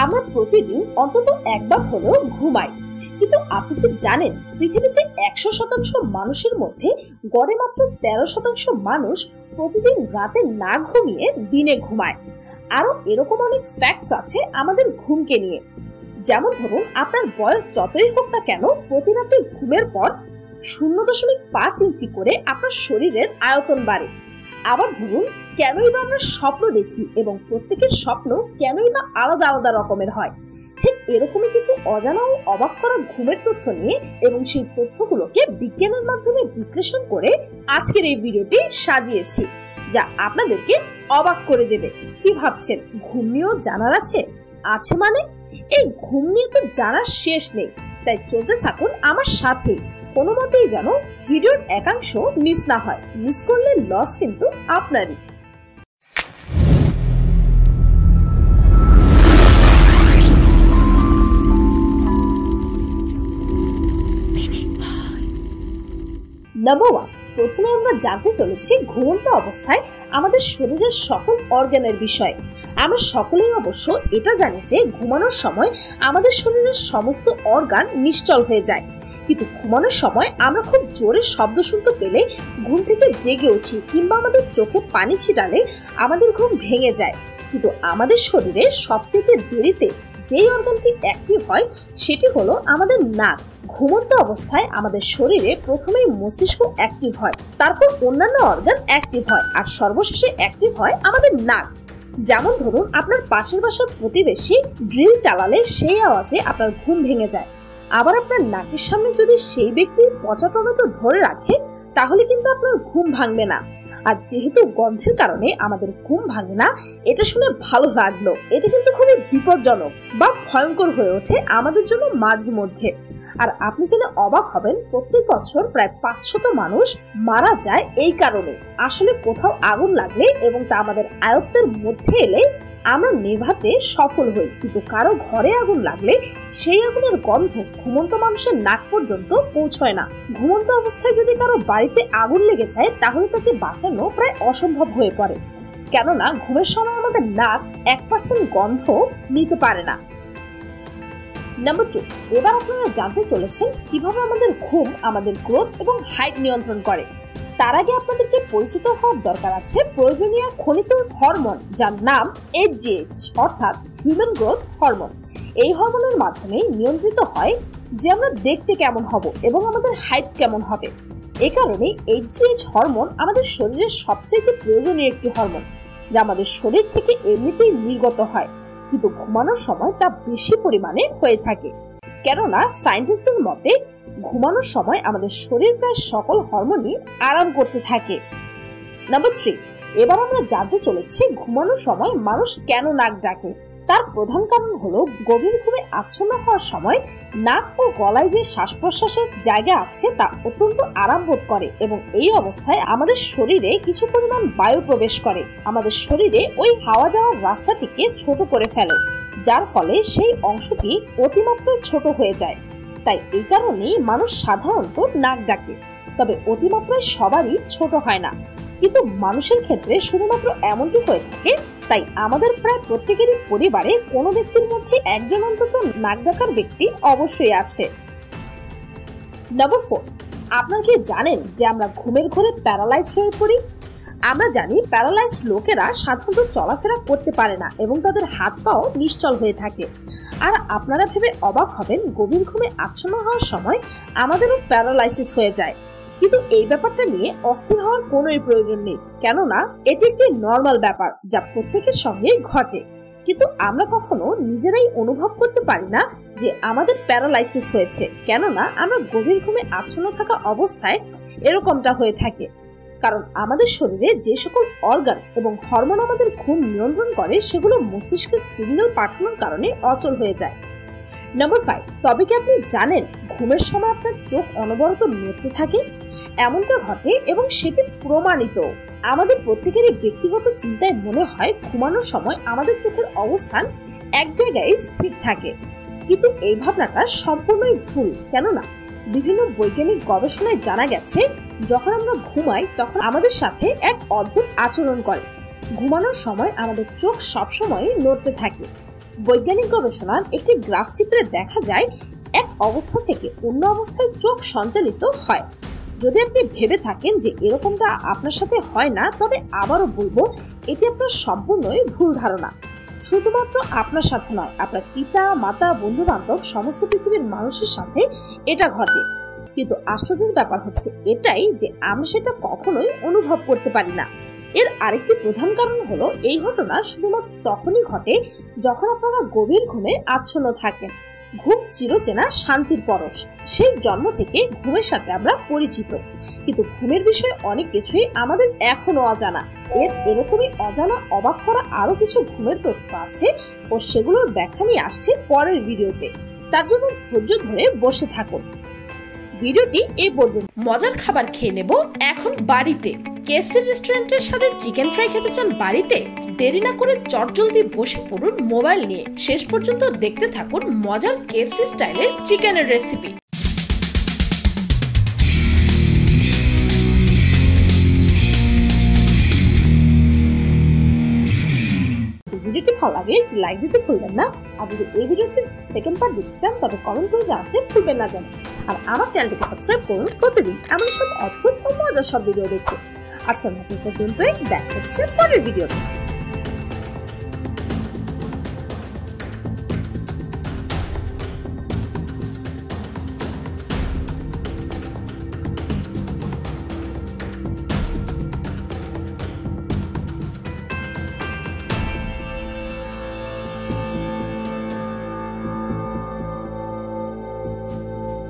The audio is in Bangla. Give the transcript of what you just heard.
আমরা প্রতিদিন অন্তত একবার হলেও ঘুমাই, কিন্তু আপনি কি জানেন পৃথিবীতে 100% মানুষের মধ্যে গড়ে মাত্র 13% মানুষ প্রতিদিন রাতে না ঘুমিয়ে দিনে ঘুমায়। আরো এরকম অনেক ফ্যাক্টস আছে আমাদের ঘুমকে নিয়ে। যেমন ধরুন, আপনার বয়স যতই হোক না কেন, প্রতি রাতে ঘুমের পর 0.5 ইঞ্চি করে আপনার শরীরের আয়তন বাড়ে। আবার ধরুন, কেনই বা আমরা স্বপ্ন দেখি এবং প্রত্যেকের স্বপ্ন কেনই বা আলাদা আলাদা রকমের হয়। ঠিক এরকমই কিছু অজানা ও অবাক করা ঘুমের তথ্য নিয়ে এবং সেই তথ্যগুলোকে বিজ্ঞানের মাধ্যমে বিশ্লেষণ করে আজকের এই ভিডিওটি সাজিয়েছি, যা আপনাদেরকে অবাক করে দেবে। কি ভাবছেন, ঘুম নিয়েও জানার আছে মানে? এই ঘুম নিয়ে তো জানার শেষ নেই, তাই চলতে থাকুন আমার সাথে। কোনো মতেই যেন ভিডিওর একাংশ মিস না হয়। মিস করলে লস কিন্তু আপনারই। নাম্বার 1, প্রথমে আমরা জানতে চলেছি ঘুমন্ত অবস্থায় আমাদের শরীরের সকল অর্গানের বিষয়ে। আমরা সকলেই অবশ্য এটা জানি যে ঘুমানোর সময় আমাদের শরীরের সমস্ত অর্গান নিশ্চল হয়ে যায়, কিন্তু ঘুমানোর সময় আমরা খুব জোরে শব্দ শুনতে পেলে ঘুম থেকে জেগে উঠি, কিংবা আমাদের চোখে পানি ছিটালে আমাদের ঘুম ভেঙে যায়। কিন্তু আমাদের শরীরে সবচেয়ে দেরিতে যেই অর্গানটি অ্যাক্টিভ হয় সেটি হলো আমাদের নাক। ঘুমন্ত অবস্থায় আমাদের শরীরে প্রথমেই মস্তিষ্ক অ্যাক্টিভ হয়, তারপর অন্যান্য অর্গান অ্যাক্টিভ হয়, আর সর্বশেষে অ্যাক্টিভ হয় আমাদের নাক। যেমন ধরুন, আপনার পাশের বাসার প্রতিবেশী ড্রিল চালালে সেই আওয়াজে আপনার ঘুম ভেঙে যায়। আবার আপনার নাকের সামনে যদি সেই ব্যক্তি পচা টমেটো ধরে রাখে, তাহলে কিন্তু আপনার ঘুম ভাঙবে না। আর যেহেতু গন্ধের কারণে আমাদের ঘুম ভাঙে না, এটা শুনে ভালো লাগলো। এটা কিন্তু খুবই বিপজ্জনক বা ভয়ঙ্কর হয়ে ওঠে আমাদের জন্য মাঝে মধ্যে। আর আপনি জেনে অবাক হবেন, প্রত্যেক বছর প্রায় 500 মানুষ মারা যায় এই কারণে। আসলে কোথাও আগুন লাগলে এবং তা আমাদের আয়ত্তের মধ্যে এলে আমরা নেভাতে সফল হই, কিন্তু কারো ঘরে আগুন লাগলে সেই আগুনের গন্ধ ঘুমন্ত মানুষের নাক পর্যন্ত পৌঁছয় না। ঘুমন্ত অবস্থায় যদি কারো বাড়িতে আগুন লেগে যায়, তাহলে তাকে বাঁচানো প্রায় অসম্ভব হয়ে পড়ে, কেননা ঘুমের সময় আমাদের নাক 1% গন্ধ নিতে পারে না। নাম্বার 2, এবার আপনারা জানতে চলেছেন কিভাবে আমাদের ঘুম আমাদের গ্রোথ এবং হাইট নিয়ন্ত্রণ করে। তার আগে আপনাদেরকে পরিচিত হওয়ার দরকার আছে প্রয়োজনীয় খনিজ হরমোন, যার নাম HGH অর্থাৎ হিউম্যান গ্রোথ হরমোন। এই হরমোনের মাধ্যমে নিয়ন্ত্রিত হয় যে আমরা দেখতে কেমন হব এবং আমাদের হাইট কেমন হবে। এই কারণে HGH হরমোন আমাদের শরীরের সবচেয়ে প্রয়োজনীয় একটি হরমোন, যা আমাদের শরীর থেকে এমনিতেই নির্গত হয়, কিন্তু ঘুমানোর সময় তা বেশি পরিমাণে হয়ে থাকে। কেননা সায়েন্টিস্টদের মতে ঘুমানোর সময় আমাদের শরীর প্রায় সকল হরমোনই আরাম করতে থাকে। নাম্বার 3, এবার আমরা জানতে চলেছি ঘুমানোর সময় মানুষ কেন নাক ডাকে। তার প্রধান কারণ হলো গভীর ঘুমে আচ্ছন্ন হওয়ার সময় নাক ও গলায় যে শ্বাস প্রশ্বাসের জায়গা আছে তা অত্যন্ত আরাম বোধ করে, এবং এই অবস্থায় আমাদের শরীরে কিছু পরিমাণ বায়ু প্রবেশ করে আমাদের শরীরে ওই হাওয়া যাওয়ার রাস্তাটিকে ছোট করে ফেলে, যার ফলে সেই অংশটি অতিমাত্রায় ছোট হয়ে যায়। তাই এই কারণেই মানুষ সাধারণত নাক ডাকে, তবে অতিমাত্রায় সবারই ছোট হয় না, কিন্তু মানুষের ক্ষেত্রে শুধুমাত্র এমনটি হয়ে থাকে। তাই আমাদের প্রায় প্রত্যেকেরই পরিবারে কোনো ব্যক্তির মধ্যে একজন অন্তত নাক ডাকার ব্যক্তি অবশ্যই আছে। নাম্বার 4, আপনারা কি জানেন যে আমরা ঘুমের ঘোরে প্যারালাইজড হয়ে পড়ি? আমরা জানি প্যারালাইজড লোকেরা সাধারণত চলাফেরা করতে পারে না এবং তাদের হাত পাও নিশ্চল হয়ে থাকে। আর আপনারা ভেবে অবাক হবেন, গভীর ঘুমে আচ্ছন্ন হওয়ার সময় আমাদেরও প্যারালাইসিস হয়ে যায়। কিন্তু এই ব্যাপারটা নিয়ে অস্থির হওয়ার কোনোই প্রয়োজন নেই, কেননা এটি একটি নর্মাল ব্যাপার যা প্রত্যেকের সঙ্গে ঘটে। কিন্তু আমরা কখনো নিজেরাই অনুভব করতে পারি না যে আমাদের প্যারালাইসিস হয়েছে, কেননা আমরা গভীর ঘুমে আচ্ছন্ন থাকা অবস্থায় এরকমটা হয়ে থাকে। কারণ আমাদের শরীরে যে সকল অর্গান এবং হরমোন আমাদের ঘুম নিয়ন্ত্রণ করে, সেগুলো মস্তিষ্কের সিগন্যাল পাঠানোর কারণে অচল হয়ে যায়। নাম্বার 5, তবে কি আপনি জানেন ঘুমের সময় আপনার চোখ অনবরত নড়তে থাকে? এমনটা ঘটে এবং সেটি প্রমাণিত। আমাদের প্রত্যেকেরই ব্যক্তিগত চিন্তায় মনে হয় ঘুমানোর সময় আমাদের চোখের অবস্থান এক জায়গায় স্থির থাকে, কিন্তু এই ভাবনাটা সম্পূর্ণই ভুল। কেননা বিভিন্ন বৈজ্ঞানিক গবেষণায় জানা গেছে, যখন আমরা ঘুমাই তখন আমাদের সাথে এক অদ্ভুত আচরণ করে। ঘুমানোর সময় আমাদের চোখ সবসময় নড়তে থাকে, বৈজ্ঞানিক গবেষণার একটি গ্রাফ চিত্রে দেখা যায় এক অবস্থা থেকে অন্য অবস্থায় চোখ সঞ্চালিত হয়। যদি আপনি ভেবে থাকেন যে এরকমটা আপনার সাথে হয় না, তবে আবারও বলবো এটি আপনার সম্পূর্ণই ভুল ধারণা। শুধুমাত্র আপনার সাথে নয়, আপনার পিতা, মাতা, বন্ধু বান্ধব সমস্ত পৃথিবীর মানুষের সাথে এটা ঘটে। কিন্তু আশ্চর্যের ব্যাপার হচ্ছে এটাই যে আমরা সেটা কখনোই অনুভব করতে পারি না। এর আরেকটি প্রধান কারণ হলো এই ঘটনা শুধুমাত্র তখনই ঘটে যখন আপনারা গভীর ঘুমে আচ্ছন্ন থাকেন। ঘুম চিরচেনা শান্তির পরশ, সেই জন্ম থেকে ঘুমের সাথে আমরা পরিচিত, কিন্তু ঘুমের বিষয়ে অনেক কিছুই আমাদের এখনো অজানা। এরকমই অজানা অবাক করা আরো কিছু ঘুমের তথ্য আছে ও সেগুলোর ব্যাখ্যা নিয়ে আসছে পরের ভিডিওতে। তার জন্য ধৈর্য ধরে বসে থাকুন। ভিডিওটি এই পর্যন্ত। মজার খাবার খেয়ে নেব এখন বাড়িতে। কেএফসি রেস্টুরেন্টের সাথে চিকেন ফ্রাই খেতে চান বাড়িতে? দেরি না করে চটজলদি বসে পড়ুন মোবাইল নিয়ে। শেষ পর্যন্ত দেখতে থাকুন মজার কেএফসি স্টাইলের চিকেনের রেসিপি। ভিডিওটি ভালো লাগে একটি লাইক দিতে ভুলবেন না। আর যদি এই ভিডিওটি সেকেন্ড পার্ট দেখতে চান তবে কমেন্ট করে জানাতে ভুলবেন না যেন। আর আমার চ্যানেলটিকে সাবস্ক্রাইব করুন প্রতিদিন এমন সব অদ্ভুত ও মজার সব ভিডিও দেখতে। আজকের মতো পর্যন্তই, দেখা হচ্ছে পরের ভিডিওতে।